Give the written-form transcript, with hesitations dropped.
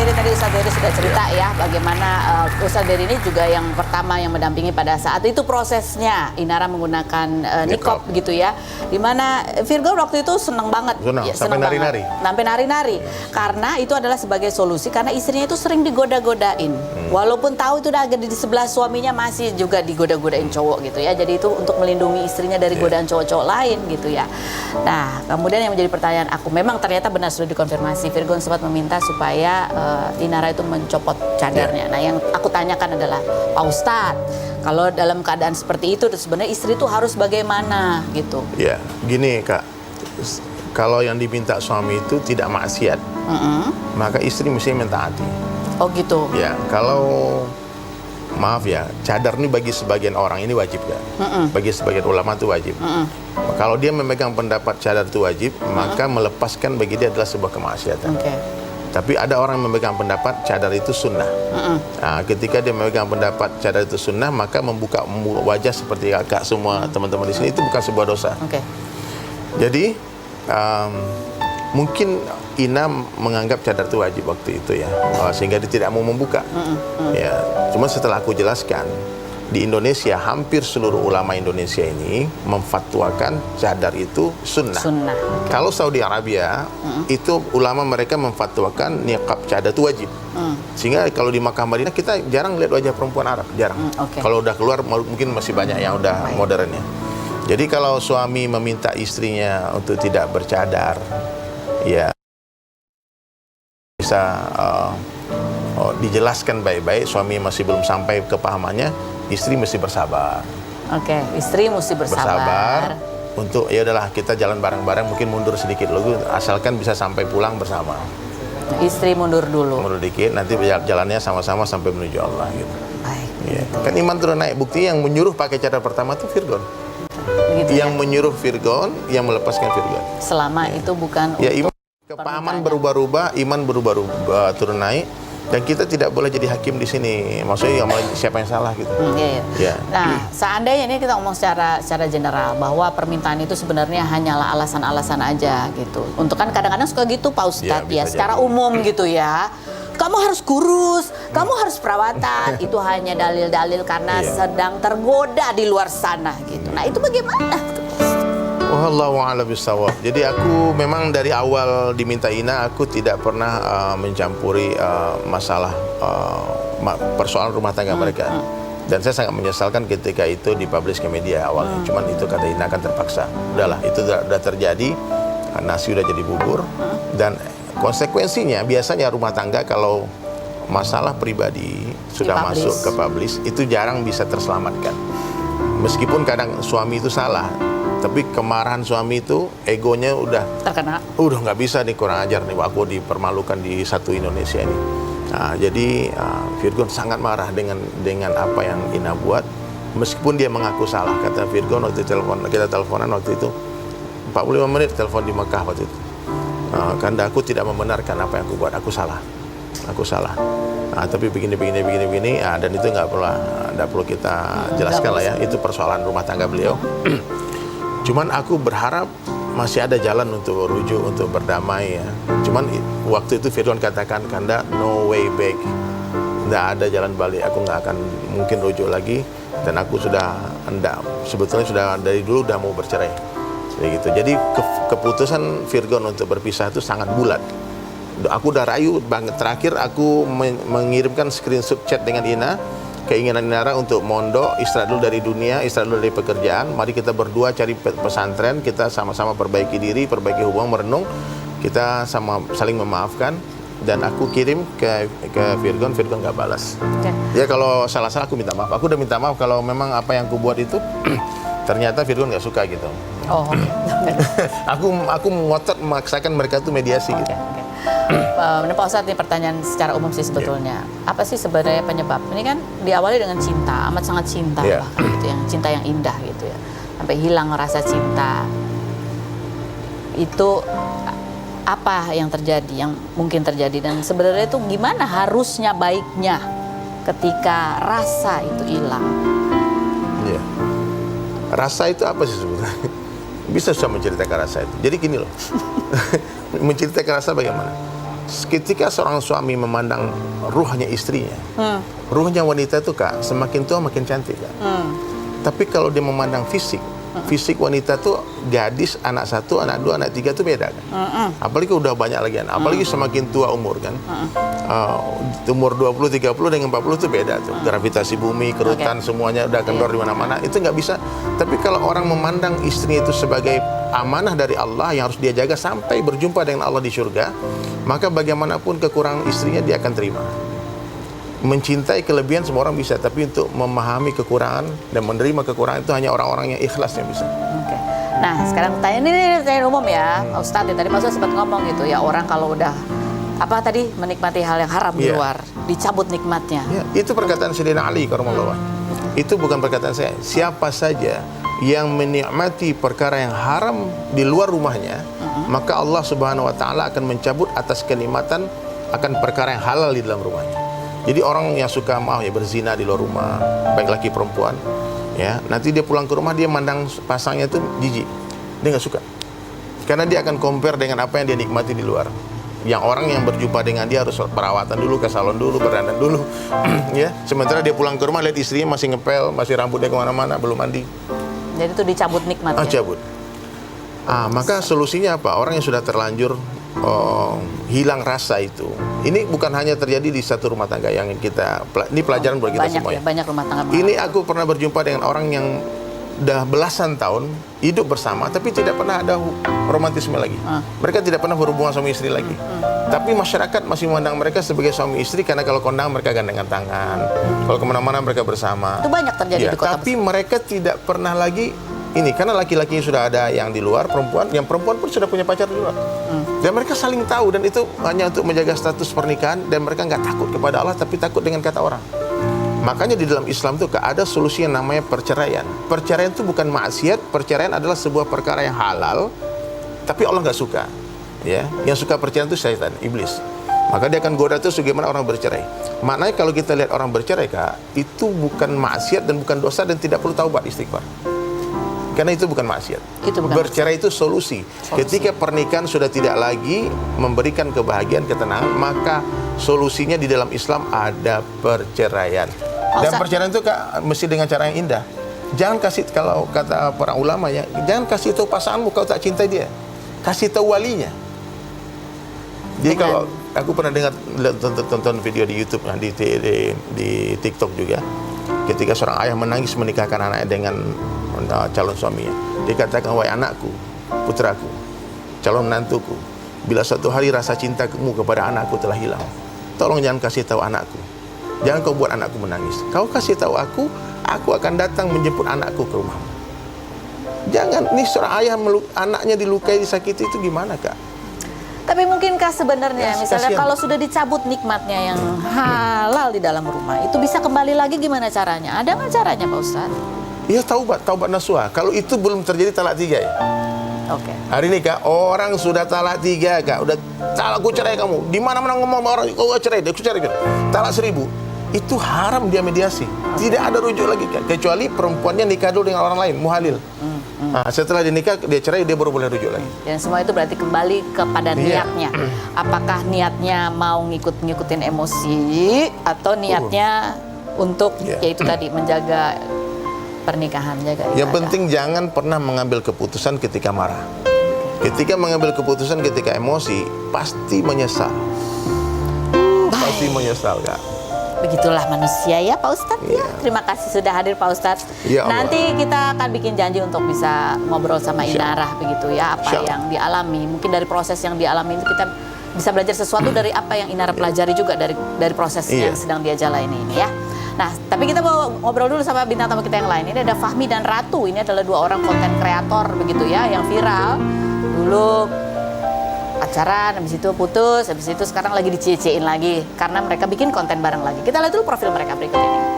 Dery tadi Ustadz Dery sudah cerita ya bagaimana Ustadz Dery ini juga yang pertama yang mendampingi pada saat itu prosesnya Inara menggunakan niqab gitu ya. Dimana Virgo waktu itu senang banget. Sampai nari-nari. Sampai nari-nari. Karena itu adalah sebagai solusi karena istrinya itu sering digoda-godain. Walaupun tahu itu udah ada di sebelah suaminya masih juga digoda-godain cowok gitu ya. Jadi itu untuk melindungi istrinya dari godaan cowok-cowok lain gitu ya. Nah, kemudian yang menjadi pertanyaan aku, memang ternyata benar sudah dikonfirmasi. Virgo sempat meminta supaya Inara itu mencopot cadarnya. Nah, yang aku tanyakan adalah, Pak Ustadz, kalau dalam keadaan seperti itu sebenarnya istri itu harus bagaimana gitu? Ya, gini Kak, kalau yang diminta suami itu tidak maksiat, maka istri mesti mentaati. Oh gitu? Ya, kalau maaf ya, cadar ini bagi sebagian orang ini wajib kan? Bagi sebagian ulama itu wajib. Kalau dia memegang pendapat cadar itu wajib, maka melepaskan bagi dia adalah sebuah kemaksiatan. Tapi ada orang yang memegang pendapat cadar itu sunnah. Nah, ketika dia memegang pendapat cadar itu sunnah, maka membuka wajah seperti kakak semua teman-teman di sini itu bukan sebuah dosa. Jadi mungkin Ina menganggap cadar itu wajib waktu itu ya, sehingga dia tidak mau membuka. Ya, cuma setelah aku jelaskan, di Indonesia hampir seluruh ulama Indonesia ini memfatwakan cadar itu sunnah. Kalau Saudi Arabia itu ulama mereka memfatwakan niqab cadar itu wajib. Sehingga kalau di Makkah Madinah kita jarang lihat wajah perempuan Arab, jarang. Kalau udah keluar mungkin masih banyak yang udah modernnya. Jadi kalau suami meminta istrinya untuk tidak bercadar, ya bisa dijelaskan baik-baik. Suami masih belum sampai kepahamannya, istri mesti bersabar. Istri mesti bersabar. Untuk ya udahlah kita jalan bareng-bareng, mungkin mundur sedikit dulu, asalkan bisa sampai pulang bersama. Istri mundur dulu. Mundur dikit, nanti jalannya sama-sama sampai menuju Allah gitu. Ya. Kan iman terus naik. Bukti yang menyuruh pakai cadar pertama itu Virgon. Yang menyuruh Virgon, yang melepaskan Virgon. Selama itu bukan ya, iman kepahaman berubah-ubah, iman berubah-ubah turun naik. Dan kita tidak boleh jadi hakim di sini. Maksudnya siapa yang salah gitu. Nah, seandainya ini kita ngomong secara general bahwa permintaan itu sebenarnya hanyalah alasan-alasan aja gitu. Untuk kan kadang-kadang suka gitu Pak Ustadz ya, secara umum gitu ya. Kamu harus kurus, kamu harus perawatan. Itu hanya dalil-dalil karena sedang tergoda di luar sana gitu. Nah, itu bagaimana? Wallahu a'lam bishawab. Jadi aku memang dari awal diminta Ina, aku tidak pernah mencampuri masalah persoalan rumah tangga mereka. Dan saya sangat menyesalkan ketika itu dipublish ke media awalnya. Cuman itu kata Ina kan terpaksa. Udahlah, itu udah terjadi. Nasi udah jadi bubur. Dan konsekuensinya biasanya rumah tangga kalau masalah pribadi sudah masuk ke publish, itu jarang bisa terselamatkan. Meskipun kadang suami itu salah, tapi kemarahan suami itu egonya udah terkena. Udah nggak bisa nih, kurang ajar nih, aku dipermalukan di satu Indonesia ini. Nah, jadi Virgon sangat marah dengan apa yang Ina buat, meskipun dia mengaku salah. Kata Virgon waktu kita teleponan waktu itu 45 menit telepon di Mekah waktu itu. Karena aku tidak membenarkan apa yang aku buat, aku salah. Tapi begini, dan itu nggak perlu kita jelaskan lah ya. Itu persoalan rumah tangga beliau. Cuman aku berharap masih ada jalan untuk rujuk, untuk berdamai ya. Cuman waktu itu Virgon katakan, Kanda, no way back. Nggak ada jalan balik, aku nggak akan mungkin rujuk lagi. Dan aku sebetulnya sudah dari dulu udah mau bercerai. Gitu. Jadi keputusan Virgon untuk berpisah itu sangat bulat. Aku udah rayu banget. Terakhir aku mengirimkan screenshot chat dengan Ina, keinginan Inara untuk mondok, istirahat dulu dari dunia, istirahat dulu dari pekerjaan. Mari kita berdua cari pesantren, kita sama-sama perbaiki diri, perbaiki hubungan, merenung, kita saling memaafkan. Dan aku kirim ke Virgon nggak balas. Ya kalau salah-salah aku minta maaf. Aku udah minta maaf kalau memang apa yang aku buat itu ternyata Virgon nggak suka gitu. Aku ngotot memaksakan mereka tuh mediasi gitu. Pak Ustadz, ini pertanyaan secara umum sih sebetulnya. Apa sih sebenarnya penyebab? Ini kan diawali dengan cinta, amat sangat cinta bahkan gitu, yang cinta yang indah gitu ya. Sampai hilang rasa cinta. Itu apa yang terjadi, yang mungkin terjadi, dan sebenarnya itu gimana harusnya baiknya ketika rasa itu hilang? Iya. Rasa itu apa sih sebenarnya? Bisa susah menceritakan rasa itu. Jadi gini loh, menceritakan rasa bagaimana? ketika seorang suami memandang ruhnya istrinya, ruhnya wanita itu Kak, semakin tua makin cantik Kak. Tapi kalau dia memandang fisik, fisik wanita tuh gadis, anak 1, anak 2, anak 3 tuh beda kan. Apalagi udah banyak lagi kan. Apalagi semakin tua umur kan. Umur 20, 30 dengan 40 tuh beda tuh. Gravitasi bumi, kerutan semuanya udah kendor di mana-mana. Itu nggak bisa. Tapi kalau orang memandang istrinya itu sebagai amanah dari Allah yang harus dia jaga sampai berjumpa dengan Allah di surga, maka bagaimanapun kekurangan istrinya dia akan terima. Mencintai kelebihan semua orang bisa, tapi untuk memahami kekurangan dan menerima kekurangan itu hanya orang-orang yang ikhlas yang bisa. Oke. Nah, sekarang tanya ini pertanyaan umum ya, Pak Ustadz. Tadi Pak Ustadz sempat ngomong gitu ya, orang kalau udah apa tadi menikmati hal yang haram di luar, dicabut nikmatnya. Ya, itu perkataan Sayyidina Ali karramallahu wajhahu. Itu bukan perkataan saya. Siapa saja yang menikmati perkara yang haram di luar rumahnya, maka Allah Subhanahu wa taala akan mencabut atas kenikmatan akan perkara yang halal di dalam rumahnya. Jadi orang yang suka berzina di luar rumah, baik laki perempuan, ya, nanti dia pulang ke rumah dia mandang pasangnya itu jijik. Dia nggak suka. Karena dia akan compare dengan apa yang dia nikmati di luar. Yang orang yang berjumpa dengan dia harus perawatan dulu, ke salon dulu, berdandan dulu, ya. Sementara dia pulang ke rumah lihat istrinya masih ngepel, masih rambutnya kemana-mana, belum mandi. Jadi itu dicabut nikmatnya. Cabut. Maka solusinya apa? Orang yang sudah terlanjur hilang rasa itu. Ini bukan hanya terjadi di satu rumah tangga yang ini pelajaran buat kita semua ya. Banyak rumah tangga. Ini aku pernah berjumpa dengan orang yang udah belasan tahun hidup bersama tapi tidak pernah ada romantisme lagi. Mereka tidak pernah berhubungan suami istri lagi. Tapi masyarakat masih memandang mereka sebagai suami istri karena kalau kondang mereka gandengan tangan. Kalau kemana-mana mereka bersama. Itu banyak terjadi di kota tapi mereka tidak pernah lagi ini karena laki-laki sudah ada yang di luar, yang perempuan pun sudah punya pacar di luar. Dan mereka saling tahu dan itu hanya untuk menjaga status pernikahan dan mereka nggak takut kepada Allah tapi takut dengan kata orang. Makanya di dalam Islam itu ada solusi yang namanya perceraian. Perceraian itu bukan maksiat, perceraian adalah sebuah perkara yang halal tapi Allah nggak suka. Ya, yang suka perceraian itu syaitan, iblis. Maka dia akan goda itu bagaimana orang bercerai. Maknanya kalau kita lihat orang bercerai Kak, itu bukan maksiat dan bukan dosa dan tidak perlu taubat istighfar. Karena itu bukan maksiat. Bercerai itu solusi. Ketika pernikahan sudah tidak lagi memberikan kebahagiaan, ketenangan, maka solusinya di dalam Islam ada perceraian. Dan perceraian itu Kak, mesti dengan cara yang indah. Jangan kasih, kalau kata para ulama ya, jangan kasih tahu pasanganmu kau tak cintai dia. Kasih tahu walinya. Jadi kalau aku pernah tonton video di YouTube, di TikTok juga, ketika seorang ayah menangis menikahkan anaknya dengan calon suaminya, dia katakan, wahai anakku, putraku, calon menantuku, bila suatu hari rasa cintamu kepada anakku telah hilang, tolong jangan kasih tahu anakku, jangan kau buat anakku menangis. Kau kasih tahu aku akan datang menjemput anakku ke rumahmu. Jangan, ini seorang ayah anaknya dilukai, disakiti, itu gimana Kak? Tapi mungkinkah sebenarnya misalnya kasihan. kalau sudah dicabut nikmatnya yang halal di dalam rumah, itu bisa kembali lagi gimana caranya? Ada nggak caranya Pak Ustadz? Iya, taubat nasuha. Kalau itu belum terjadi talak 3 ya. Oke. Hari ini Kak, orang sudah talak 3 Kak, udah talak, aku cerai kamu. Di mana-mana ngomong sama orang, oh cerai, aku cerai. Talak 1000. Itu haram dia mediasi. Tidak ada rujuk lagi Kak, kecuali perempuannya nikah dulu dengan orang lain, muhalil. Setelah dia nikah, dia cerai, dia baru boleh rujuk lagi. Dan semua itu berarti kembali kepada niatnya. Apakah niatnya mau ngikutin emosi atau niatnya untuk yaitu tadi menjaga pernikahan, jaga ibadah. Yang penting jangan pernah mengambil keputusan ketika marah. Ketika mengambil keputusan ketika emosi, pasti menyesal. Pasti menyesal Kak. Begitulah manusia ya Pak Ustadz. Ya, terima kasih sudah hadir Pak Ustadz. Ya Allah. Nanti kita akan bikin janji untuk bisa ngobrol sama Inarah begitu ya, apa yang dialami. Mungkin dari proses yang dialami itu kita bisa belajar sesuatu dari apa yang Inarah pelajari juga dari proses yang sedang dia jalani ini ya. Nah, tapi kita mau ngobrol dulu sama bintang tamu kita yang lain. Ini ada Fahmi dan Ratu. Ini adalah 2 orang konten kreator begitu ya, yang viral. Dulu pacaran, habis itu putus, habis itu sekarang lagi dicie-ciein lagi karena mereka bikin konten bareng lagi. Kita lihat dulu profil mereka berikut ini.